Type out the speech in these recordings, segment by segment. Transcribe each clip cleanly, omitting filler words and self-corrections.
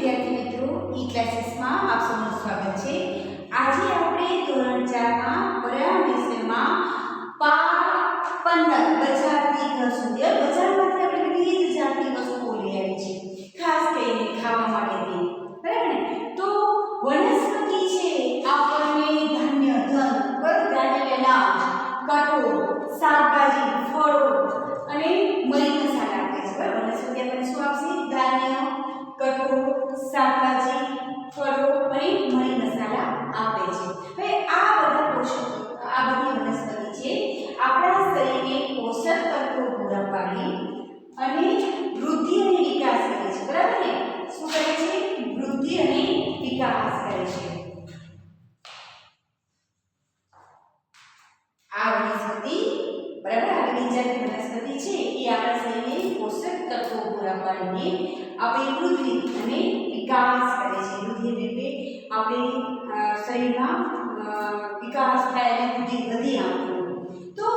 વિદ્યાર્થી મિત્રો ઈ ક્લાસીસમાં આપ સૌનું સ્વાગત છે। આજે આપણે ધોરણ 4 માં પર્યાવરણ વિષયમાં પાઠ 15 બજારથી ઘર સુધી બજારમાંથી આપણે વિવિધ જાતની વસ્તુઓ લઈ આવી છે, ખાસ કરીને ખાવા માટેની, બરાબર ને? તો વનસ્પતિ છે આપણને ધાન્ય, ધન, ધાન્ય અનાજ, કઠોળ, શાકભાજી, ફળો અને મરી મસાલા આપે છે, બરાબર? વનસ્પતિ આપણને શું આપશે? ધાન્ય, કઠોળ, શાકભાજી, ફળો અને મરી મસાલા આપે છે। હવે આ બધા પોષક, આ બધી વનસ્પતિ છે આપણા શરીરને પોષક તત્વો પૂરા પાડી અને વૃદ્ધિ અને વિકાસ કરે છે, બરાબર ને? શું કરે છે? વૃદ્ધિ અને વિકાસ કરે છે। આ વનસ્પતિ, બરાબર, આ બીજાની વનસ્પતિ છે એ આપણા શરીરને પોષક તત્વો પૂરા પાડીને આપણી વૃદ્ધિ અને વિકાસ કરે છે। વૃદ્ધિ એટલે આપણી શરીરમાં વિકાસ થાય અને વૃદ્ધિ વધી આપવું। તો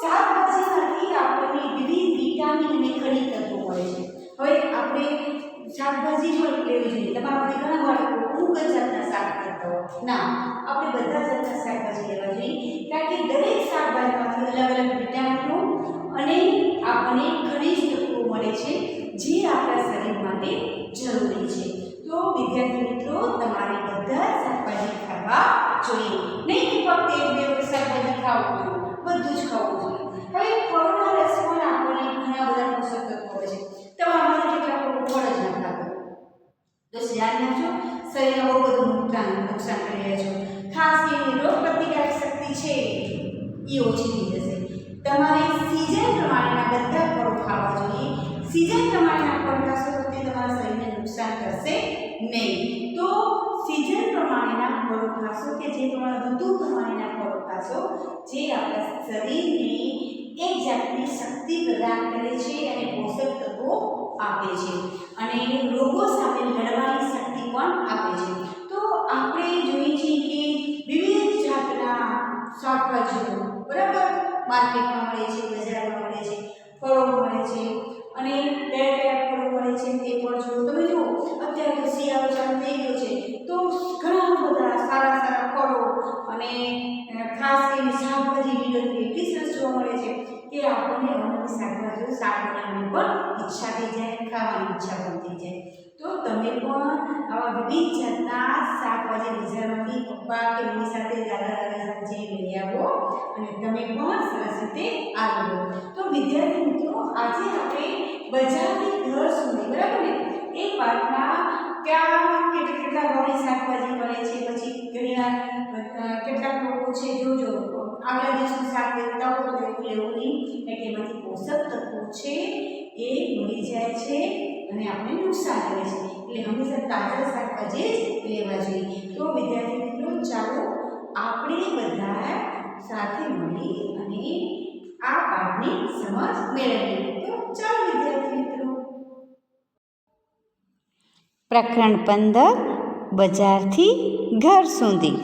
શાકભાજીમાંથી આપણને વિવિધ વિટામિન અને ખનિજ તત્વો મળે છે। હવે આપણે શાકભાજી પણ લેવી જોઈએ। તમારામાંથી ઘણા બાળકો અમુક જ જાતના શાક ખાતા હોય, ના, આપણે બધા જાતના શાકભાજી લેવા જોઈએ, કારણ કે દરેક શાકભાજીમાંથી અલગ અલગ વિટામિનો અને આપણને ખનિજ તત્વો મળે છે જે આપણા શરીર માટે જરૂરી છે। તો વિદ્યાર્થી મિત્રો, તમારે બધા શાકભાજી ખાવા જોઈએ, નહીં કે ફક્ત એક બે શાકભાજી ખાવું જોઈએ, બધું જ ખાવું જોઈએ। હવે ફળોના રસમાં આપણને ઘણા બધા પોષક તત્વો હોય છે। તમારામાંથી કેટલાક લોકો ફળ જ ન ખાતા, તો ધ્યાન રાખજો, શરીરમાં બહુ બધું નુકસાન કરી રહ્યા છો। ખાસ કરીને રોગ પ્રતિકારક શક્તિ છે એ ઓછી થઈ જશે। તમારે સીઝન પ્રમાણેના બધા ફળો ખાવા જોઈએ। સીઝન પ્રમાણેના ફળ ખાશો તો તે તમારા શરીરને નુકસાન કરશે નહીં। તો સીઝન પ્રમાણેના ફળો ખાશો કે જે તમારા ઋતુ પ્રમાણેના ફળો ખાશો જે આપણા શરીરને એક જાતની શક્તિ પ્રદાન કરે છે અને પોષક તત્વો આપે છે અને રોગો સામે લડવાની શક્તિ પણ આપે છે। તો આપણે જોઈએ છીએ કે વિવિધ જાતના શાકભાજીઓ, બરાબર, માર્કેટમાં મળે છે, બજારમાં મળે છે, ફળો મળે છે અને કયા કયા ફળો મળે છે તે પણ જો તમે જુઓ, અત્યારે તો શિયાળો ચાલુ થઈ ગયો છે તો ઘણા બધા સારા સારા ફળો અને ખાસ કરીને શાકભાજી લીલોતરી એટલી સરસ જોવા મળે છે કે આપણને અનેક શાકભાજીઓ શાક બનાવવાની પણ ઈચ્છા થઈ જાય, ખાવાની ઈચ્છા પણ થઈ જાય। તો તમે પણ આવા વિવિધ જાતના શાકભાજી બજારમાંથી પપ્પા કે મમ્મી સાથે, દાદા દાદી સાથે જઈ લઈ આવો અને તમે પણ સરસ રીતે આવો। તો વિદ્યાર્થી મિત્રો, આજે આપણે બજારથી ઘર સુધી, બરાબર ને, એ પાઠમાં ક્યાં કેટલા ભાવની શાકભાજી મળે છે, પછી ઘણીવાર કેટલાક લોકો છે જોજો આગલા દિવસનું શાક લેતા હોય તો એવું લેવું નહીં, એટલે એમાંથી પોષક તત્વો છે એ મળી જાય છે અને આપણે નુકસાન કરે છે, એટલે હંમેશા તાજા શાકભાજી જ લેવા જોઈએ। તો વિદ્યાર્થી મિત્રો, ચાલો આપણે બધા સાથે મળી અને આ પાઠની સમજ મેળવીએ। તો ચાલો વિદ્યાર્થી મિત્રો, પ્રકરણ 15 બજારથી ઘર સુધી।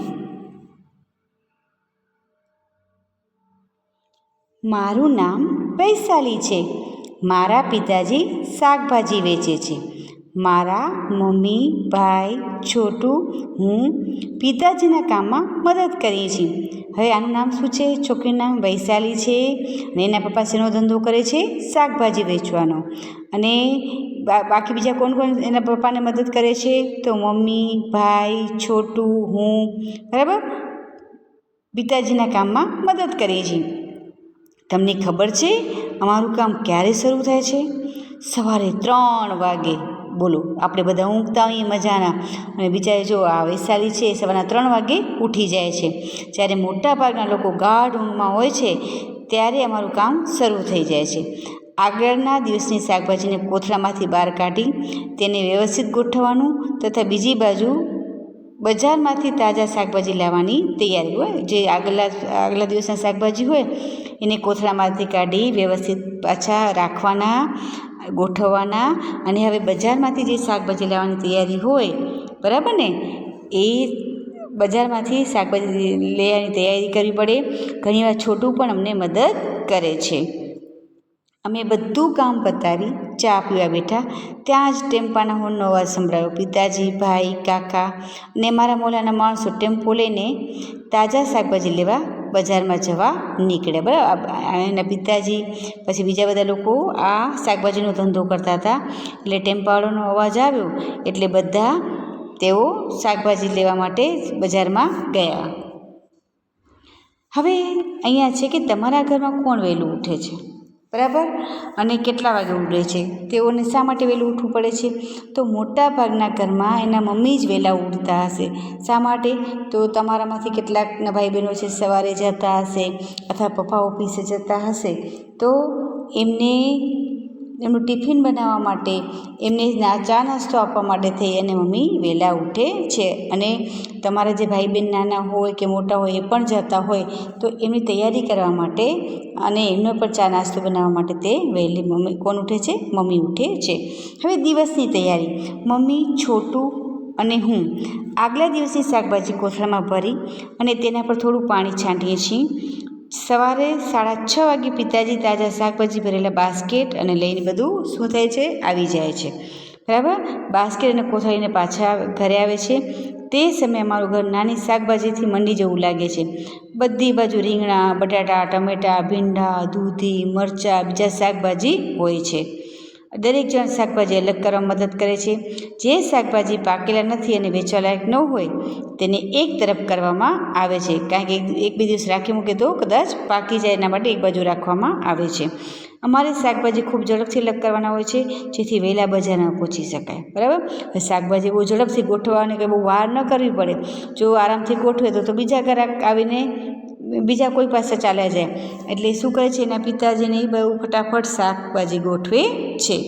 મારું નામ વૈશાલી છે। મારા પિતાજી શાકભાજી વેચે છે। મારા મમ્મી, ભાઈ, છોટું, હું પિતાજીના કામમાં મદદ કરીએ છીએ। હવે આનું નામ શું છે? છોકરીનું નામ વૈશાલી છે અને એના પપ્પા શેનો ધંધો કરે છે? શાકભાજી વેચવાનો। અને બાકી બીજા કોણ કોણ એના પપ્પાને મદદ કરે છે? તો મમ્મી, ભાઈ, છોટું, હું, બરાબર, પિતાજીના કામમાં મદદ કરીએ છીએ। તમને ખબર છે અમારું કામ ક્યારે શરૂ થાય છે? સવારે 3 વાગે। બોલો, આપણે બધા ઊંઘતા હોઈએ મજાના અને બિચારી જો આ વૈશાલી છે સવારના 3 વાગે ઉઠી જાય છે। જ્યારે મોટાભાગના લોકો ગાઢ ઊંઘમાં હોય છે ત્યારે અમારું કામ શરૂ થઈ જાય છે। આગળના દિવસની શાકભાજીને કોથળામાંથી બહાર કાઢી તેને વ્યવસ્થિત ગોઠવવાનું તથા બીજી બાજુ બજારમાંથી તાજા શાકભાજી લાવવાની તૈયારી હોય। જે આગલા દિવસના શાકભાજી હોય એને કોથળામાંથી કાઢી વ્યવસ્થિત પાછા રાખવાના, ગોઠવવાના અને હવે બજારમાંથી જે શાકભાજી લાવવાની તૈયારી હોય, બરાબર ને, એ બજારમાંથી શાકભાજી લેવાની તૈયારી કરવી પડે। ઘણીવાર છોટું પણ અમને મદદ કરે છે। અમે બધું કામ પતાવી ચા પીવા બેઠા ત્યાં જ ટેમ્પાના હોર્નનો અવાજ સંભળાયો. પિતાજી, ભાઈ, કાકા અને મારા મોલાના માણસો ટેમ્પો લઈને તાજા શાકભાજી લેવા બજારમાં જવા નીકળ્યા. બરાબર, એના પિતાજી પછી બીજા બધા લોકો આ શાકભાજીનો ધંધો કરતા હતા. એટલે ટેમ્પાવાળાનો અવાજ આવ્યો એટલે બધા તેઓ શાકભાજી લેવા માટે બજારમાં ગયા. હવે અહીંયા છે કે તમારા ઘરમાં કોણ વહેલું ઉઠે છે, બરાબર, અને કેટલા વાગે ઉઠે છે, તેઓને શા માટે વહેલું ઉઠવું પડે છે? તો મોટા ભાગના ઘરમાં એના મમ્મી જ વહેલા ઉઠતા હશે. શા માટે? તો તમારામાંથી કેટલાકના ભાઈ બહેનો છે સવારે જતા હશે અથવા પપ્પા ઓફિસે જતા હશે, તો એમનું ટિફિન બનાવવા માટે, એમને ચા નાસ્તો આપવા માટે થઈ અને મમ્મી વહેલા ઉઠે છે. અને તમારા જે ભાઈ બહેન નાના હોય કે મોટા હોય એ પણ જતા હોય તો એમની તૈયારી કરવા માટે અને એમનો પણ ચા નાસ્તો બનાવવા માટે તે વહેલી મમ્મી કોણ ઉઠે છે? મમ્મી ઉઠે છે. હવે દિવસની તૈયારી મમ્મી, છોટું અને હું આગલા દિવસની શાકભાજી કોથળામાં ભરી અને તેના પર થોડું પાણી છાંટીએ છીએ. સવારે 6:30 વાગે પિતાજી તાજા શાકભાજી ભરેલા બાસ્કેટ અને લઈને બધું શું થાય છે? આવી જાય છે. બરાબર, બાસ્કેટ અને કોથળીને પાછા ઘરે આવે છે. તે સમયે અમારું ઘર નાની શાકભાજીથી મંડી જેવું લાગે છે. બધી બાજુ રીંગણા, બટાટા, ટમેટાં, ભીંડા, દૂધી, મરચાં, બીજા શાકભાજી હોય છે. દરેક જણ શાકભાજી અલગ કરવામાં મદદ કરે છે. જે શાકભાજી પાકેલા નથી અને વેચવા લાયક ન હોય તેને એક તરફ કરવામાં આવે છે, કારણ કે એક બે દિવસ રાખી મૂકે તો કદાચ પાકી જાય, એના માટે એક બાજુ રાખવામાં આવે છે. અમારે શાકભાજી ખૂબ ઝડપથી અલગ કરવાના હોય છે જેથી વહેલા બજારમાં પહોંચી શકાય. બરાબર, શાકભાજી બહુ ઝડપથી ગોઠવવાની કંઈ બહુ વાર ન કરવી પડે. જો આરામથી ગોઠવે તો બીજા ગ્રાહક આવીને બીજા કોઈ પાસે ચાલ્યા જાય. એટલે શું કરે છે? એના પિતાજીને બહુ ફટાફટ શાકભાજી ગોઠવે છે.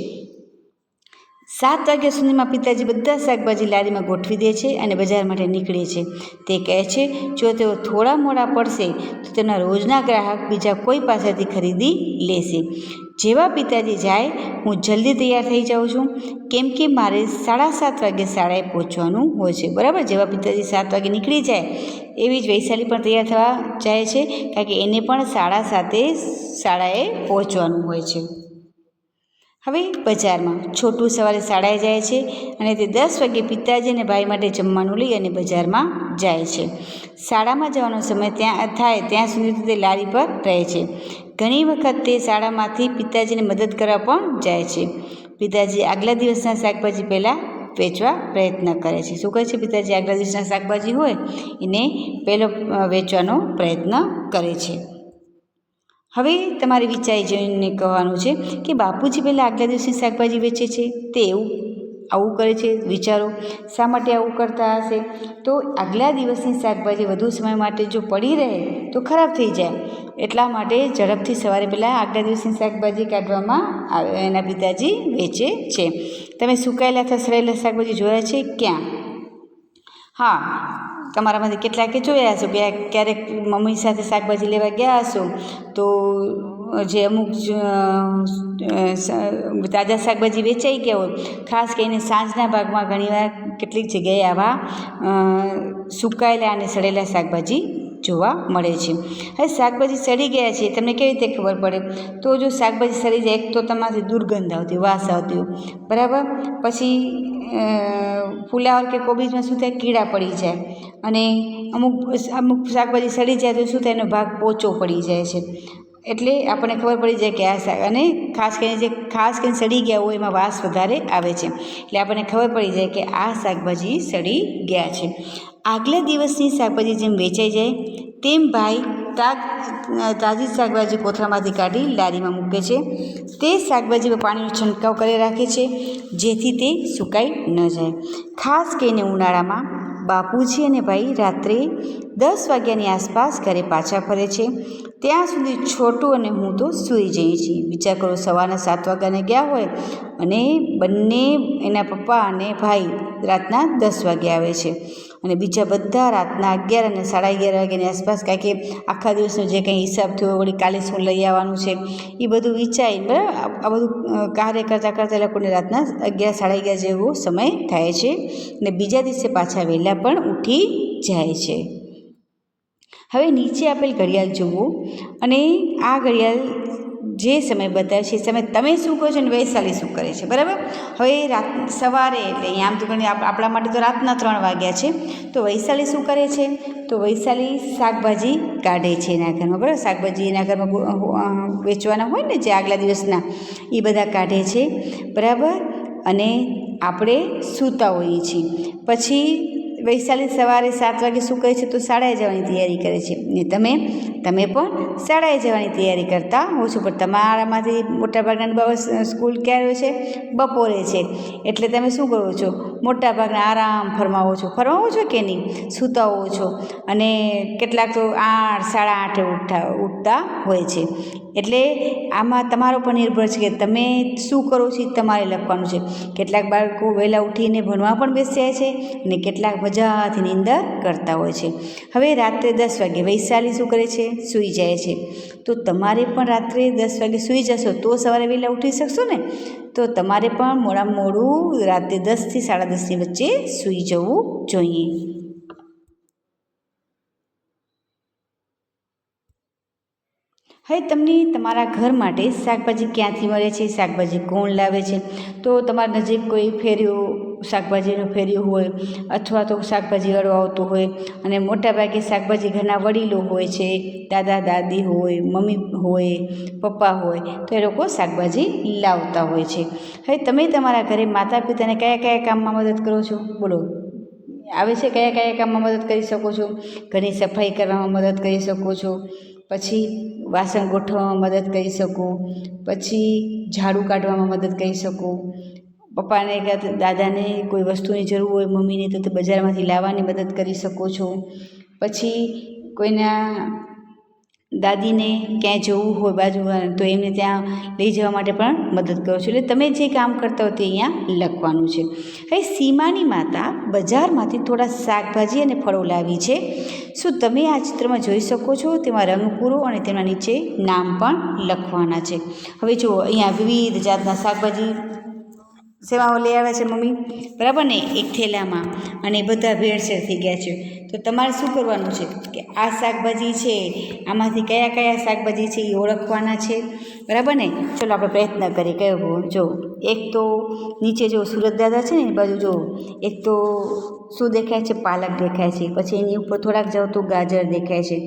7 વાગ્યા સુધીમાં પિતાજી બધા શાકભાજી લારીમાં ગોઠવી દે છે અને બજાર માટે નીકળે છે. તે કહે છે જો તેઓ થોડા મોડા પડશે તો તેમના રોજના ગ્રાહક બીજા કોઈ પાસેથી ખરીદી લેશે. જેવા પિતાજી જાય હું જલ્દી તૈયાર થઈ જાઉં છું, કેમ કે મારે 7:30 વાગે શાળાએ પહોંચવાનું હોય છે. બરાબર, જેવા પિતાજી 7 વાગે નીકળી જાય એવી જ વૈશાલી પણ તૈયાર થવા જાય છે, કારણ કે એને પણ 7:30 શાળાએ પહોંચવાનું હોય છે. હવે બજારમાં છોટું સવારે શાળાએ જાય છે અને તે 10 વાગે પિતાજી અને ભાઈ માટે જમવાનું લઈ અને બજારમાં જાય છે. શાળામાં જવાનો સમય થાય ત્યાં સુધી તે લારી પર રહે છે. ઘણી વખત તે શાળામાંથી પિતાજીને મદદ કરવા પણ જાય છે. પિતાજી આગલા દિવસના શાકભાજી પહેલાં વેચવા પ્રયત્ન કરે છે. શું કરે છે? પિતાજી આગલા દિવસના શાકભાજી હોય એને પહેલો વેચવાનો પ્રયત્ન કરે છે. હવે તમારે વિચારી જોઈને કહેવાનું છે કે બાપુજી પહેલાં આગલા દિવસની શાકભાજી વેચે છે, તે આવું કરે છે. વિચારો શા માટે આવું કરતા હશે? તો આગલા દિવસની શાકભાજી વધુ સમય માટે જો પડી રહે તો ખરાબ થઈ જાય, એટલા માટે ઝડપથી સવારે પહેલાં આગલા દિવસની શાકભાજી કાઢવામાં આવે એના પિતાજી વેચે છે. તમે સુકાયેલા અથવા સડેલા શાકભાજી જોયા છે? ક્યાં? હા, તમારામાંથી કેટલાકે જોયા હશો કે ક્યારેક મમ્મી સાથે શાકભાજી લેવા ગયા હશો તો જે અમુક તાજા શાકભાજી વેચાઈ ગયા હોય, ખાસ કરીને સાંજના ભાગમાં ઘણીવાર કેટલીક જગ્યાએ આવા સુકાયેલા અને સડેલા શાકભાજી જોવા મળે છે. હવે શાકભાજી સડી ગયા છે તમને કેવી રીતે ખબર પડે? તો જો શાકભાજી સડી જાય એક તો તમારાથી દુર્ગંધ આવતી, વાસ આવતી હોય, બરાબર, પછી ફુલાવર કે કોબીજમાં શું થાય? કીડા પડી જાય અને અમુક શાકભાજી સડી જાય તો શું થાય? એનો ભાગ પોચો પડી જાય છે. એટલે આપણને ખબર પડી જાય કે આ શાક, અને ખાસ કરીને સડી ગયા હોય એમાં વાસ વધારે આવે છે, એટલે આપણને ખબર પડી જાય કે આ શાકભાજી સડી ગયા છે. આગલા દિવસની શાકભાજી જેમ વેચાઈ જાય તેમ ભાઈ તાજી શાકભાજી કોથળામાંથી કાઢી લારીમાં મૂકે છે. તે શાકભાજી પર પાણીનો છંટકાવ કરી રાખે છે જેથી તે સુકાઈ ન જાય. ખાસ કરીને ઉનાળામાં બાપુજી અને ભાઈ રાત્રે 10 વાગ્યાની આસપાસ ઘરે પાછા ફરે છે. ત્યાં સુધી છોટું અને હું તો સૂઈ જઈએ છીએ. વિચાર કરો, સવારના 7 વાગ્યાને ગયા હોય અને બંને એના પપ્પા અને ભાઈ રાતના 10 વાગે આવે છે અને બીજા બધા રાતના 11 અને 11:30 વાગ્યાની આસપાસ, કારણ કે આખા દિવસનો જે કંઈ હિસાબ થયો, વળી કાલે શું લઈ આવવાનું છે એ બધું વિચારી, બરાબર, આ બધું કાર્ય કરતાં એ લોકોને રાતના 11, 11:30 જેવો સમય થાય છે અને બીજા દિવસે પાછા વહેલા પણ ઉઠી જાય છે. હવે નીચે આપેલ ઘડિયાળ જુઓ અને આ ઘડિયાળ જે સમય બતાવ્યો છે એ સમય તમે શું કહો છો અને વૈશાલી શું કરે છે, બરાબર. હવે સવારે એટલે અહીંયા આમ તો ઘણી આપણા માટે તો રાતના 3 વાગ્યા છે, તો વૈશાલી શું કરે છે, તો વૈશાલી શાકભાજી કાઢે છે એના ઘરમાં, બરાબર. શાકભાજી એના ઘરમાં વેચવાના હોય ને જે આગલા દિવસના, એ બધા કાઢે છે, બરાબર. અને આપણે સૂતા હોઈએ છીએ. પછી વૈશાલી સવારે 7 વાગે શું કરે છે, તો શાળાએ જવાની તૈયારી કરે છે. ને તમે પણ શાળાએ જવાની તૈયારી કરતા હો છો, પણ તમારામાંથી મોટાભાગના બાબા સ્કૂલ ક્યારે હોય છે, બપોરે છે. એટલે તમે શું કરો છો, મોટાભાગના આરામ ફરમાવો છો કે નહીં, સૂતા હોવો છો. અને કેટલાક તો 8, 8:30 ઉઠતા હોય છે. એટલે આમાં તમારો પર નિર્ભર છે કે તમે શું કરો છો, તમારે લખવાનું છે. કેટલાક બાળકો વહેલા ઉઠીને ભણવા પણ બેસી જાય છે અને કેટલાક મજાથી નીંદર કરતા હોય છે. હવે રાત્રે 10 વાગે વૈશાલી શું કરે છે, સૂઈ જાય છે. તો તમારે પણ રાત્રે 10 વાગે સૂઈ જશો તો સવારે વહેલા ઉઠી શકશો ને. તો તમારે પણ મોડામાં મોડું રાત્રે 10 થી 10:30ની વચ્ચે સૂઈ જવું જોઈએ. હવે તમને તમારા ઘર માટે શાકભાજી ક્યાંથી મળે છે, શાકભાજી કોણ લાવે છે, તો તમારી નજીક કોઈ ફેરિયું શાકભાજીનું ફેરિયું હોય અથવા તો શાકભાજીવાળો આવતો હોય, અને મોટાભાગે શાકભાજી ઘરના વડીલો હોય છે, દાદા દાદી હોય, મમ્મી હોય, પપ્પા હોય, તો એ લોકો શાકભાજી લાવતા હોય છે. હવે તમે તમારા ઘરે માતા પિતાને કયા કયા કામમાં મદદ કરો છો, બોલો. આવે છે કયા કયા કામમાં મદદ કરી શકો છો, ઘરની સફાઈ કરવામાં મદદ કરી શકો છો, પછી વાસણ ગોઠવવામાં મદદ કરી શકો, પછી ઝાડુ કાઢવામાં મદદ કરી શકો, પપ્પાને કે દાદાને કોઈ વસ્તુની જરૂર હોય, મમ્મીને તો બજારમાંથી લાવવાની મદદ કરી શકો છો. પછી કોઈના દાદીને ક્યાંય જવું હોય બાજુ તો એમને ત્યાં લઈ જવા માટે પણ મદદ કરો છો. એટલે તમે જે કામ કરતા હો તે અહીંયા લખવાનું છે. હવે સીમાની માતા બજારમાંથી થોડા શાકભાજી અને ફળો લાવી છે. શું તમે આ ચિત્રમાં જોઈ શકો છો, તેમાં રંગ પૂરો અને તેના નીચે નામ પણ લખવાના છે. હવે જુઓ અહીંયા વિવિધ જાતના શાકભાજી શેમાં લઈ આવ્યા છે મમ્મી, બરાબર ને, એક થેલામાં, અને બધા ભેળસેળ થઈ ગયા છે. તો તમારે શું કરવાનું છે કે આ શાકભાજી છે, આમાંથી કયા કયા શાકભાજી છે એ ઓળખવાના છે, બરાબર ને. ચલો આપણે પ્રયત્ન કરીએ. કયો જો, એક તો નીચે જો સુરત દાદા છે ને એ બાજુ જો, એક તો શું દેખાય છે, પાલક દેખાય છે. પછી એની ઉપર થોડાક જાઓ તો ગાજર દેખાય છે.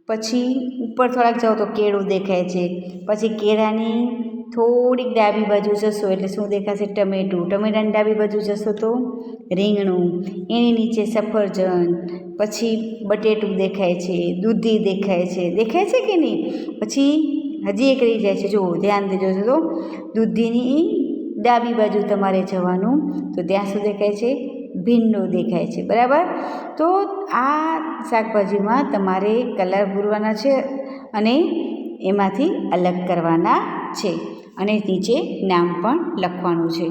પછી ઉપર થોડાક જાઓ તો કેળું દેખાય છે. પછી કેળાની થોડીક ડાબી બાજુ જશો એટલે શું દેખાશે, ટમેટું. ટમેટાની ડાબી બાજુ જશો તો રીંગણું, એની નીચે સફરજન, પછી બટેટું દેખાય છે, દૂધી દેખાય છે કે નહીં. પછી હજી એક રહી જાય છે, જુઓ ધ્યાન દેજો તો દૂધીની ડાબી બાજુ તમારે જવાનું, તો ત્યાં શું દેખાય છે, ભીંડો દેખાય છે, બરાબર. તો આ શાકભાજીમાં તમારે કલર પૂરવાના છે અને એમાંથી અલગ કરવાના છે, અને નીચે નામ પણ લખવાનું છે.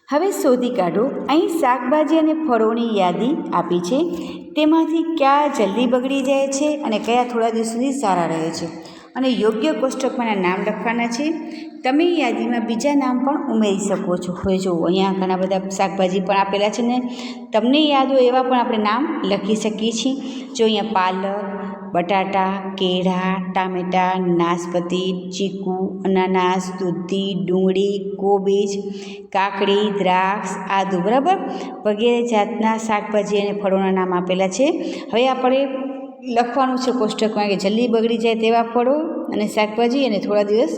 હવે શોધી કાઢો, અહીં શાકભાજી અને ફળોની યાદી આપી છે, તેમાંથી કયા જલ્દી બગડી જાય છે અને કયા થોડા દિવસ સુધી સારા રહે છે, અને યોગ્ય કોષ્ટકમાંના નામ લખવાના છે. તમે યાદીમાં બીજા નામ પણ ઉમેરી શકો છો. હવે જુઓ અહીંયા ઘણા બધા શાકભાજી પણ આપેલા છે ને, તમને યાદ હોય એવા પણ આપણે નામ લખી શકીએ છીએ. જો અહીંયા પાલક, બટાટા, કેળા, ટામેટાં, નાશપતી, ચીકુ, અનાનાસ, દૂધી, ડુંગળી, કોબીજ, કાકડી, દ્રાક્ષ, આદુ, બરાબર, વગેરે જાતના શાકભાજી અને ફળોના નામ આપેલા છે. હવે આપણે લખવાનું છે કોષ્ટકમાં કે જલ્દી બગડી જાય તેવા ફળો અને શાકભાજી, અને થોડા દિવસ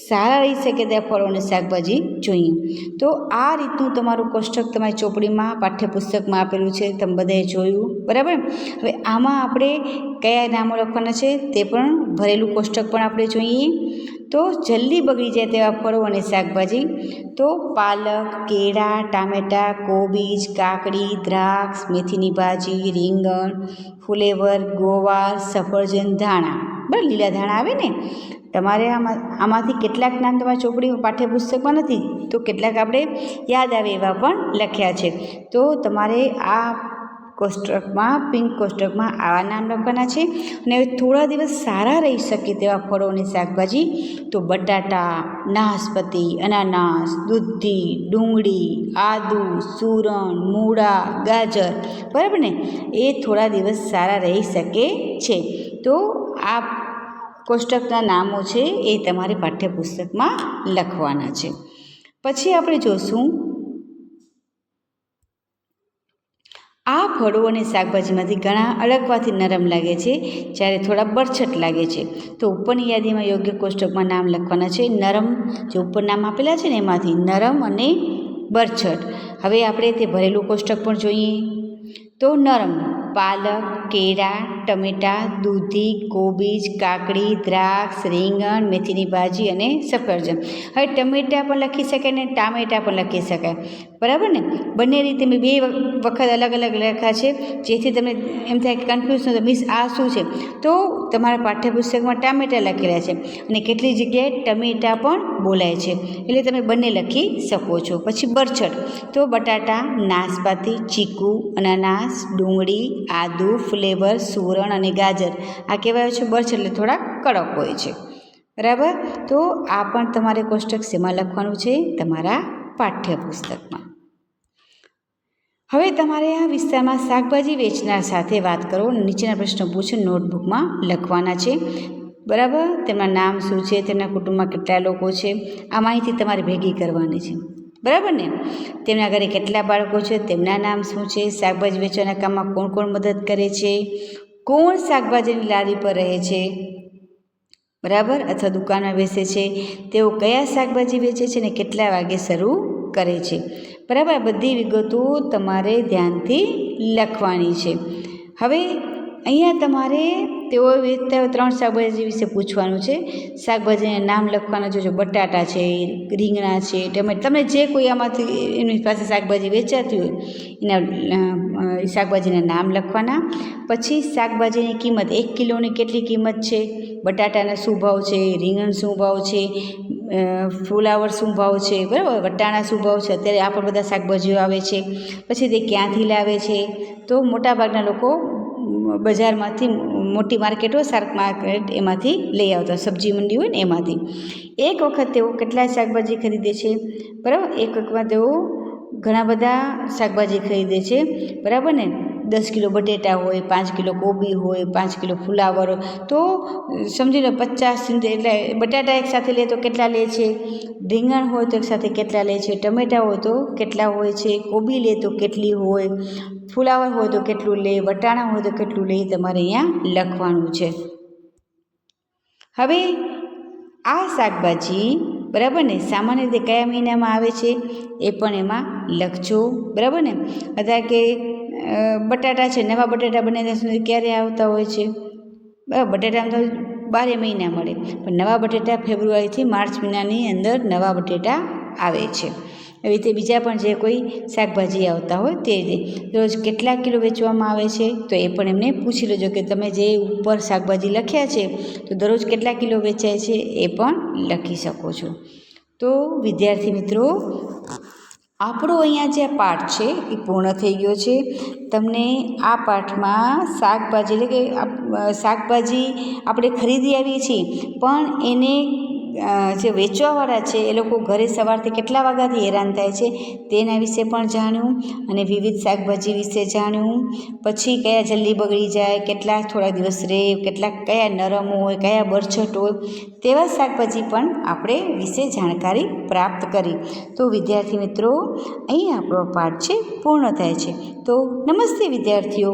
સારા રહી શકે તેવા ફળો અને શાકભાજી જોઈએ. તો આ રીતનું તમારું કોષ્ટક તમારી ચોપડીમાં પાઠ્યપુસ્તકમાં આપેલું છે, તમે બધાએ જોયું, બરાબર. હવે આમાં આપણે કયા નામો લખવાના છે તે પણ ભરેલું કોષ્ટક પણ આપણે જોઈએ. તો જલ્દી બગડી જાય તેવા ફળો અને શાકભાજી, તો પાલક, કેળા, ટામેટાં, કોબીજ, કાકડી, દ્રાક્ષ, મેથીની ભાજી, રીંગણ, ફુલેવર, ગોવાર, સફરજન, ધાણા, બરાબર, લીલા ધાણા આવે ને. તમારે આમાંથી કેટલાક નામ તમારા ચોપડી પાઠ્યપુસ્તકમાં નથી, તો કેટલાક આપણે યાદ આવે એવા પણ લખ્યા છે. તો તમારે આ કોષ્ટકમાં, પિંક કોષ્ટકમાં આવા નામ લખવાના છે. અને હવે થોડા દિવસ સારા રહી શકે તેવા ફળો અને શાકભાજી, તો બટાટા, નાશપતી, અનાનાસ, દૂધી, ડુંગળી, આદુ, સુરણ, મૂળા, ગાજર, બરાબર ને, એ થોડા દિવસ સારા રહી શકે છે. તો આ કોષ્ટકના નામો છે એ તમારે પાઠ્યપુસ્તકમાં લખવાના છે. પછી આપણે જોશું આ ફળો અને શાકભાજીમાંથી ઘણા અળગવાથી નરમ લાગે છે, જ્યારે થોડા બરછટ લાગે છે. તો ઉપરની યાદીમાં યોગ્ય કોષ્ટકમાં નામ લખવાના છે. નરમ જે ઉપર નામ આપેલા છે ને એમાંથી નરમ અને બરછટ. હવે આપણે તે ભરેલું કોષ્ટક પણ જોઈએ. તો નરમ પાલક, કેળા, ટમેટાં, દૂધી, કોબીજ, કાકડી, દ્રાક્ષ, રીંગણ, મેથીની ભાજી અને સફરજન. હવે ટમેટાં પણ લખી શકાય ને ટામેટાં પણ લખી શકાય, બરાબર ને? બંને રીતે મેં 2 વખત અલગ અલગ લખ્યા છે, જેથી તમને એમ થાય કે કન્ફ્યુઝ ન થાય મીન્સ આ શું છે. તો તમારા પાઠ્યપુસ્તકમાં ટામેટાં લખેલા છે અને કેટલી જગ્યાએ ટમેટાં પણ બોલાય છે, એટલે તમે બંને લખી શકો છો. પછી બરછટ તો બટાટા, નાશપાતી, ચીકુ, અનાનાસ, ડુંગળી, આદુ, ફ્લેવર, સુરણ અને ગાજર આ કહેવાય છે બરછટ, એટલે થોડા કડક હોય છે, બરાબર? તો આ પણ તમારે કોષ્ટક શેમાં લખવાનું છે? તમારા પાઠ્યપુસ્તકમાં. હવે તમારે આ વિસ્તારમાં શાકભાજી વેચનાર સાથે વાત કરો. નીચેના પ્રશ્નો પૂછો, નોટબુકમાં લખવાના છે, બરાબર? તેમના નામ શું છે, તેમના કુટુંબમાં કેટલા લોકો છે, આ માહિતી તમારે ભેગી કરવાની છે, બરાબર ને? તેમના ઘરે કેટલા બાળકો છે, તેમના નામ શું છે, શાકભાજી વેચવાના કામમાં કોણ કોણ મદદ કરે છે, કોણ શાકભાજીની લારી પર રહે છે, બરાબર, અથવા દુકાનમાં બેસે છે, તેઓ કયા શાકભાજી વેચે છે અને કેટલા વાગે શરૂ કરે છે, બરાબર? બધી વિગતો તમારે ધ્યાનથી લખવાની છે. હવે અહીંયા તમારે તેઓ વેચતા હોય 3 શાકભાજી વિશે પૂછવાનું છે. શાકભાજીના નામ લખવાના જોજો. બટાટા છે, રીંગણા છે, ટમેટા, તમે જે કોઈ આમાંથી એની પાસે શાકભાજી વેચાતી હોય એના શાકભાજીના નામ લખવાના. પછી શાકભાજીની કિંમત, 1 કિલોની કેટલી કિંમત છે, બટાટાના શું ભાવ છે, રીંગણ શું ભાવ છે, ફુલાવર શું ભાવ છે, બરાબર, વટાણા શું ભાવ છે. અત્યારે આ પણ બધા શાકભાજીઓ આવે છે. પછી તે ક્યાંથી લાવે છે? તો મોટાભાગના લોકો બજારમાંથી, મોટી માર્કેટ હોય, શાક માર્કેટ, એમાંથી લઈ આવતા, સબ્જી મંડી હોય ને એમાંથી. એક વખત તેઓ કેટલા શાકભાજી ખરીદે છે? બરાબર, એક વખતમાં તેઓ ઘણા બધા શાકભાજી ખરીદે છે, બરાબર ને? 10 કિલો બટેટા હોય, 5 કિલો કોબી હોય, 5 કિલો ફુલાવર હોય, તો સમજી લો 50 એટલે બટાટા એક સાથે લે તો કેટલા લે છે, રીંગણ હોય તો એક સાથે કેટલા લે છે, ટમેટા હોય તો કેટલા હોય છે, કોબી લે તો કેટલી હોય, ફુલાવર હોય તો કેટલું લે, વટાણા હોય તો કેટલું લે, તમારે અહીંયા લખવાનું છે. હવે આ શાકભાજી, બરાબર ને, સામાન્ય રીતે કયા મહિનામાં આવે છે એ પણ એમાં લખજો, બરાબર ને? અત્યારે કે બટાટા છે, નવા બટાટા બને ત્યાં સુધી ક્યારે આવતા હોય છે? બરાબર, બટાટા તો 12 મહિના મળે, પણ નવા બટેટા ફેબ્રુઆરીથી માર્ચ મહિનાની અંદર નવા બટેટા આવે છે. એવી રીતે બીજા પણ જે કોઈ શાકભાજી આવતા હોય તે રોજ કેટલા કિલો વેચવામાં આવે છે, તો એ પણ એમને પૂછી લેજો કે તમે જે ઉપર શાકભાજી લખ્યા છે તો દરરોજ કેટલા કિલો વેચાય છે એ પણ લખી શકો છો. તો વિદ્યાર્થી મિત્રો, આપણો અહીંયા જે પાઠ છે એ પૂર્ણ થઈ ગયો છે. તમને આ પાઠમાં શાકભાજી, એટલે કે શાકભાજી આપણે ખરીદી આવીએ છીએ, પણ એને જે વેચવાવાળા છે એ લોકો ઘરે સવારથી કેટલા વાગ્યાથી હેરાન થાય છે તેના વિશે પણ જાણ્યું, અને વિવિધ શાકભાજી વિશે જાણ્યું. પછી કયા જલ્દી બગડી જાય, કેટલા થોડા દિવસ રહે, કેટલાક કયા નરમ હોય, કયા બરછટ હોય, તેવા શાકભાજી પણ આપણે વિશે જાણકારી પ્રાપ્ત કરી. તો વિદ્યાર્થી મિત્રો, અહીં આપણો પાઠ છે પૂર્ણ થાય છે. તો નમસ્તે વિદ્યાર્થીઓ.